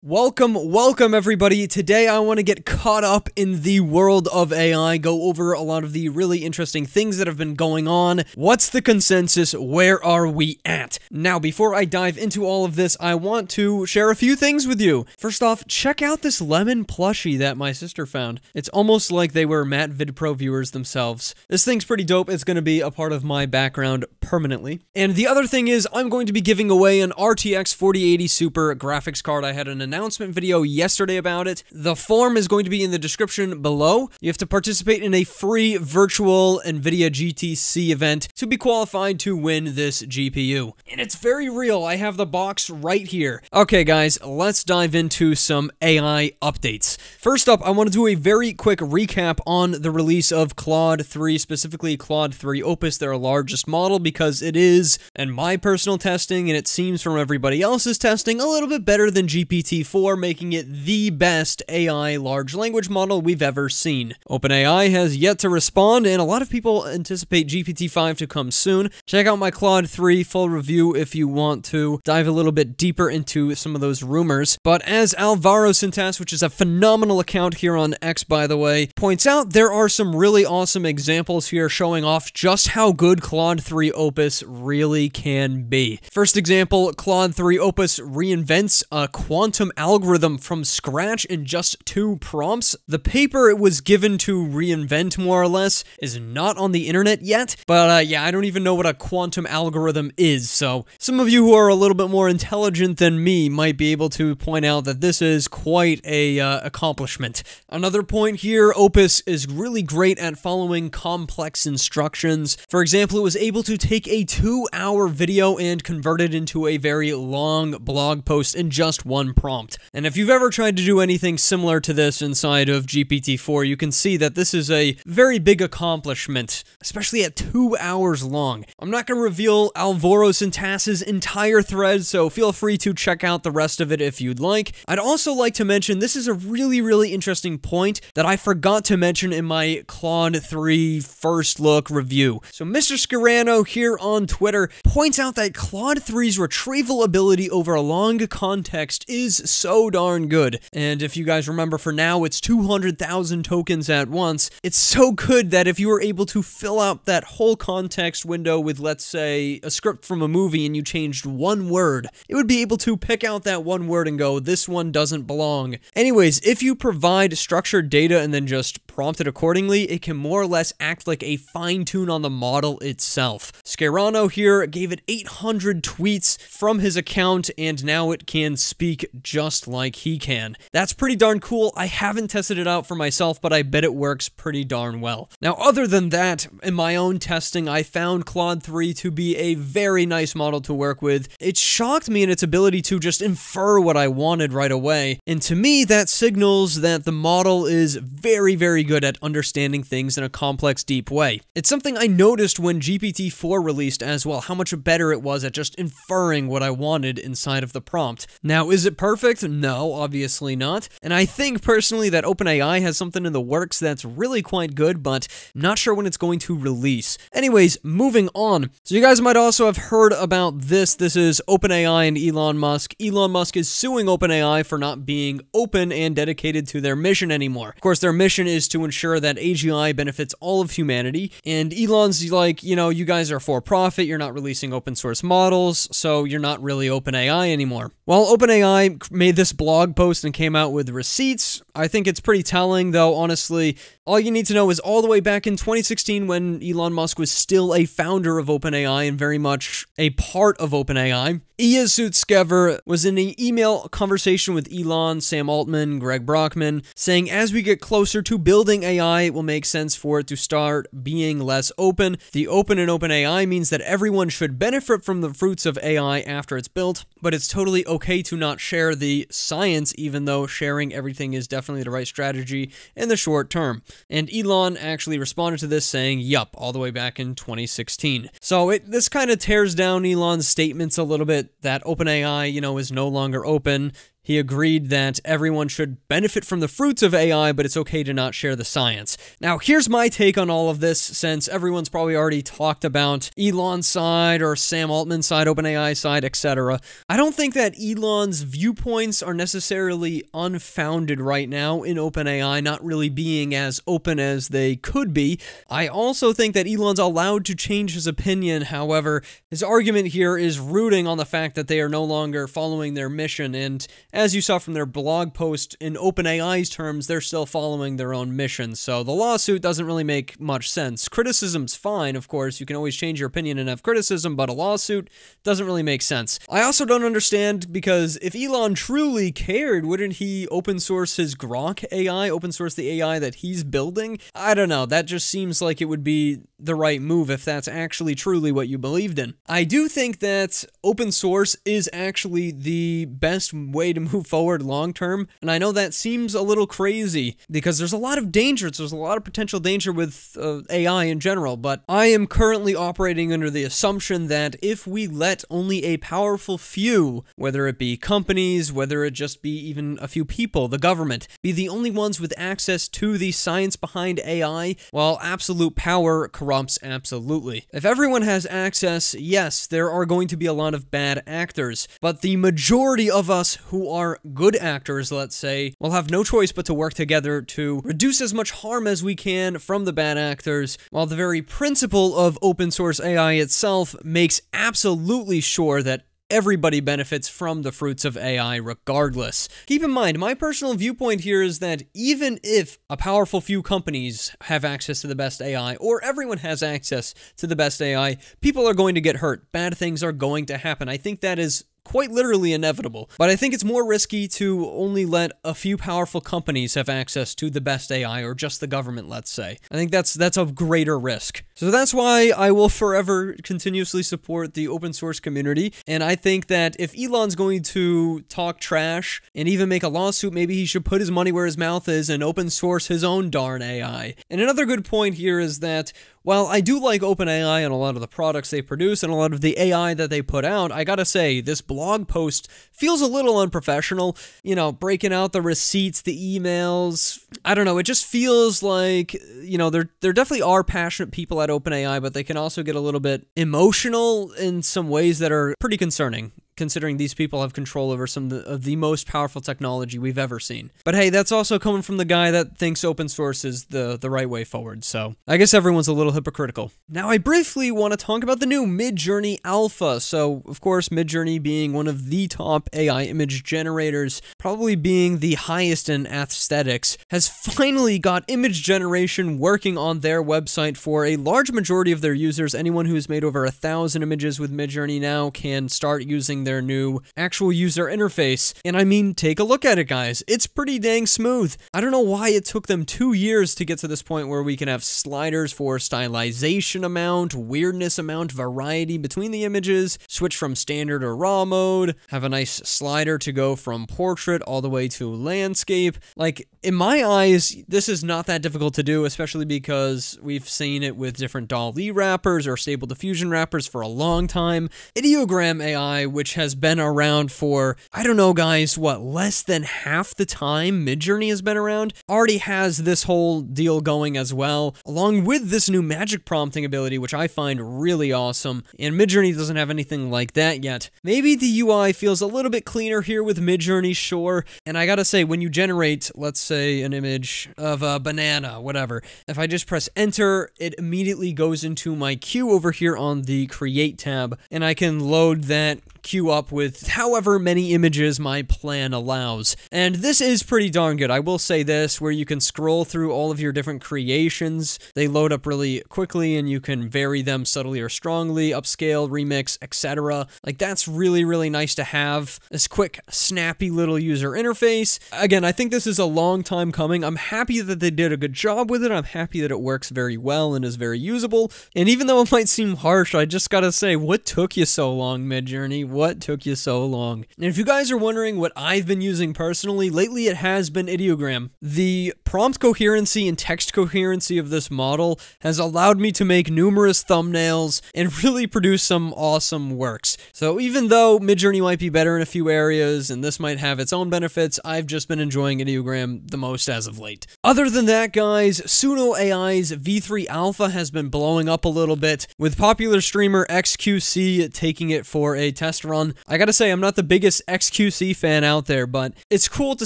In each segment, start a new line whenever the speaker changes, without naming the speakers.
Welcome everybody. Today I want to get caught up in the world of AI, go over a lot of the really interesting things that have been going on. What's the consensus? Where are we at? Now, before I dive into all of this, I want to share a few things with you. First off, check out this lemon plushie that my sister found. It's almost like they were Matt VidPro viewers themselves. This thing's pretty dope. It's going to be a part of my background permanently. And the other thing is, I'm going to be giving away an RTX 4080 Super graphics card. I had an announcement video yesterday about it. The form is going to be in the description below. You have to participate in a free virtual NVIDIA GTC event to be qualified to win this GPU. And it's very real. I have the box right here. Okay guys, let's dive into some AI updates. First up, I want to do a very quick recap on the release of Claude 3, specifically Claude 3 Opus, their largest model, because it is, in my personal testing, and it seems from everybody else's testing, a little bit better than GPT-4, making it the best AI large language model we've ever seen. OpenAI has yet to respond, and a lot of people anticipate GPT-5 to come soon. Check out my Claude 3 full review if you want to dive a little bit deeper into some of those rumors. But as Alvaro Syntax, which is a phenomenal account here on X, by the way, points out, there are some really awesome examples here showing off just how good Claude 3 Opus really can be. First example, Claude 3 Opus reinvents a quantum algorithm from scratch in just 2 prompts. The paper it was given to reinvent, more or less, is not on the internet yet, but yeah, I don't even know what a quantum algorithm is, so some of you who are a little bit more intelligent than me might be able to point out that this is quite a accomplishment. Another point here, Opus is really great at following complex instructions. For example, it was able to take a 2-hour video and convert it into a very long blog post in just 1 prompt. And if you've ever tried to do anything similar to this inside of GPT-4, you can see that this is a very big accomplishment, especially at 2 hours long. I'm not going to reveal Alvaro Syntax's entire thread, so feel free to check out the rest of it if you'd like. I'd also like to mention, this is a really interesting point that I forgot to mention in my Claude 3 first look review. So Mr. Scarano here on Twitter points out that Claude 3's retrieval ability over a long context is so darn good. And if you guys remember, for now it's 200,000 tokens at once. It's so good that if you were able to fill out that whole context window with, let's say, a script from a movie and you changed 1 word, it would be able to pick out that 1 word and go, this one doesn't belong. Anyways, if you provide structured data and then just prompt it accordingly, it can more or less act like a fine-tune on the model itself. Scarano here gave it 800 tweets from his account, and now it can speak just like he can. That's pretty darn cool. I haven't tested it out for myself, but I bet it works pretty darn well. Now, other than that, in my own testing, I found Claude 3 to be a very nice model to work with. It shocked me in its ability to just infer what I wanted right away, and to me, that signals that the model is very good at understanding things in a complex, deep way. It's something I noticed when GPT-4 released as well, how much better it was at just inferring what I wanted inside of the prompt. Now, is it perfect? No, obviously not. And I think personally that OpenAI has something in the works that's really quite good, but not sure when it's going to release. Anyways, moving on. So you guys might also have heard about this. This is OpenAI and Elon Musk. Elon Musk is suing OpenAI for not being open and dedicated to their mission anymore. Of course, their mission is to ensure that AGI benefits all of humanity, and Elon's like, you know, you guys are for profit, you're not releasing open source models, so you're not really OpenAI anymore. Well, OpenAI made this blog post and came out with receipts. I think it's pretty telling, though, honestly. All you need to know is all the way back in 2016 when Elon Musk was still a founder of OpenAI and very much a part of OpenAI, Ilya Sutskever was in an email conversation with Elon, Sam Altman, Greg Brockman, saying as we get closer to building AI, it will make sense for it to start being less open. The open in OpenAI means that everyone should benefit from the fruits of AI after it's built, but it's totally okay to not share the science, even though sharing everything is definitely the right strategy in the short term. And Elon actually responded to this saying, yup, all the way back in 2016. So this kind of tears down Elon's statements a little bit that OpenAI, you know, is no longer open. He agreed that everyone should benefit from the fruits of AI, but it's okay to not share the science. Now, here's my take on all of this, since everyone's probably already talked about Elon's side or Sam Altman's side, OpenAI side, etc. I don't think that Elon's viewpoints are necessarily unfounded right now in OpenAI not really being as open as they could be. I also think that Elon's allowed to change his opinion. However, his argument here is rooting on the fact that they are no longer following their mission, and as you saw from their blog post, in OpenAI's terms, they're still following their own mission, so the lawsuit doesn't really make much sense. Criticism's fine, of course, you can always change your opinion and have criticism, but a lawsuit doesn't really make sense. I also don't understand, because if Elon truly cared, wouldn't he open source his Grok AI, open source the AI that he's building? I don't know, that just seems like it would be the right move if that's actually truly what you believed in. I do think that open source is actually the best way to move forward long term, and I know that seems a little crazy because there's a lot of dangers, there's a lot of potential danger with AI in general, but I am currently operating under the assumption that if we let only a powerful few, whether it be companies, whether it just be even a few people, the government, be the only ones with access to the science behind AI, well, absolute power corrupts absolutely. If everyone has access, yes, there are going to be a lot of bad actors, but the majority of us who are good actors, let's say, will have no choice but to work together to reduce as much harm as we can from the bad actors, while the very principle of open source AI itself makes absolutely sure that everybody benefits from the fruits of AI regardless. Keep in mind, my personal viewpoint here is that even if a powerful few companies have access to the best AI, or everyone has access to the best AI, people are going to get hurt. Bad things are going to happen. I think that is quite literally inevitable, but I think it's more risky to only let a few powerful companies have access to the best AI, or just the government, let's say. I think that's a greater risk. So that's why I will forever continuously support the open source community, and I think that if Elon's going to talk trash and even make a lawsuit, maybe he should put his money where his mouth is and open source his own darn AI. And another good point here is that while I do like OpenAI and a lot of the products they produce and a lot of the AI that they put out, I gotta say, this blog post feels a little unprofessional. You know, breaking out the receipts, the emails, I don't know, it just feels like, you know, there definitely are passionate people at OpenAI, but they can also get a little bit emotional in some ways that are pretty concerning, considering these people have control over some of the most powerful technology we've ever seen. But hey, that's also coming from the guy that thinks open source is the right way forward, so I guess everyone's a little hypocritical. Now, I briefly want to talk about the new Midjourney Alpha. So, of course, Midjourney being one of the top AI image generators, probably being the highest in aesthetics, has finally got image generation working on their website for a large majority of their users. Anyone who's made over 1,000 images with Midjourney now can start using their new actual user interface. And I mean, take a look at it, guys. It's pretty dang smooth. I don't know why it took them 2 years to get to this point where we can have sliders for stylization amount, weirdness amount, variety between the images, switch from standard or raw mode, have a nice slider to go from portrait all the way to landscape. Like, in my eyes, this is not that difficult to do, especially because we've seen it with different DALL-E wrappers or Stable Diffusion wrappers for a long time. Ideogram AI, which has been around for, I don't know, guys, what, less than half the time Midjourney has been around, already has this whole deal going as well, along with this new magic prompting ability, which I find really awesome, and Midjourney doesn't have anything like that yet. Maybe the UI feels a little bit cleaner here with Midjourney, sure, and I gotta say, when you generate, let's say, an image of a banana, whatever, if I just press enter, it immediately goes into my queue over here on the Create tab, and I can load that queue up with however many images my plan allows. And this is pretty darn good. I will say this, where you can scroll through all of your different creations. They load up really quickly and you can vary them subtly or strongly, upscale, remix, etc. Like, that's really, really nice to have. This quick, snappy little user interface. Again, I think this is a long time coming. I'm happy that they did a good job with it. I'm happy that it works very well and is very usable. And even though it might seem harsh, I just gotta say, what took you so long, Midjourney? what took you so long? And if you guys are wondering what I've been using personally, lately it has been Ideogram. The prompt coherency and text coherency of this model has allowed me to make numerous thumbnails and really produce some awesome works. So even though Midjourney might be better in a few areas and this might have its own benefits, I've just been enjoying Ideogram the most as of late. Other than that, guys, Suno AI's V3 Alpha has been blowing up a little bit, with popular streamer XQC taking it for a test run. I gotta say, I'm not the biggest XQC fan out there, but it's cool to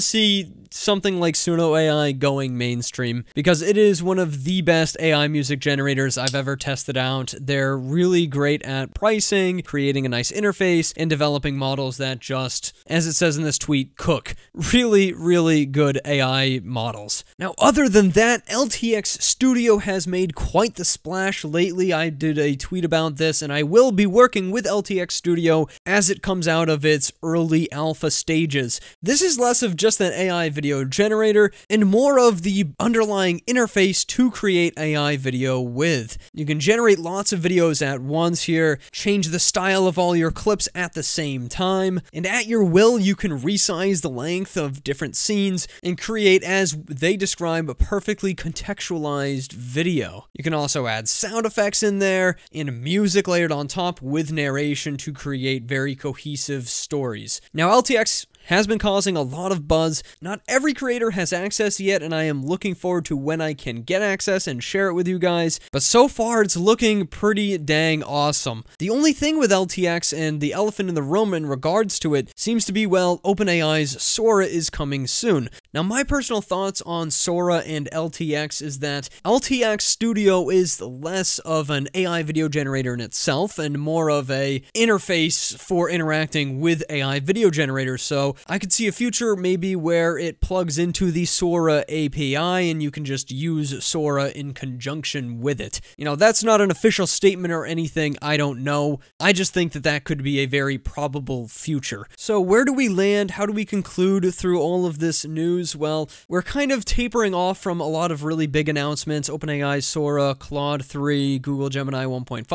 see something like Suno AI going mainstream, because it is one of the best AI music generators I've ever tested out. They're really great at pricing, creating a nice interface, and developing models that just, as it says in this tweet, cook. Really, really good AI models. Now, other than that, LTX Studio has made quite the splash lately. I did a tweet about this, and I will be working with LTX Studio as it comes out of its early alpha stages. This is less of just an AI video generator and more of the underlying interface to create AI video with. You can generate lots of videos at once here, change the style of all your clips at the same time, and at your will you can resize the length of different scenes and create, as they describe, a perfectly contextualized video. You can also add sound effects in there and music layered on top with narration to create very cohesive stories. Now, LTX has been causing a lot of buzz. Not every creator has access yet, and I am looking forward to when I can get access and share it with you guys, but so far it's looking pretty dang awesome. The only thing with LTX and the elephant in the room in regards to it seems to be, well, OpenAI's Sora is coming soon. Now, my personal thoughts on Sora and LTX is that LTX Studio is less of an AI video generator in itself and more of a interface for interacting with AI video generators, so I could see a future maybe where it plugs into the Sora API and you can just use Sora in conjunction with it. You know, that's not an official statement or anything, I don't know. I just think that that could be a very probable future. So where do we land? How do we conclude through all of this news? Well, we're kind of tapering off from a lot of really big announcements. OpenAI's Sora, Claude 3, Google Gemini 1.5,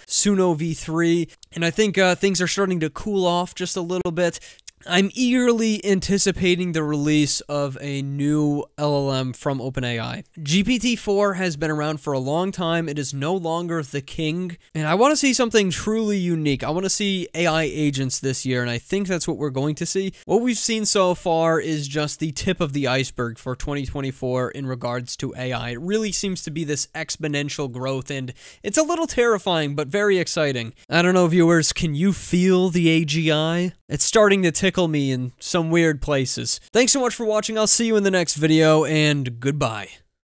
Suno V3, and I think things are starting to cool off just a little bit. I'm eagerly anticipating the release of a new LLM from OpenAI. GPT-4 has been around for a long time. It is no longer the king, and I want to see something truly unique. I want to see AI agents this year, and I think that's what we're going to see. What we've seen so far is just the tip of the iceberg for 2024 in regards to AI. It really seems to be this exponential growth, and it's a little terrifying, but very exciting. I don't know, viewers, can you feel the AGI? It's starting to tickle me in some weird places. Thanks so much for watching. I'll see you in the next video, and goodbye.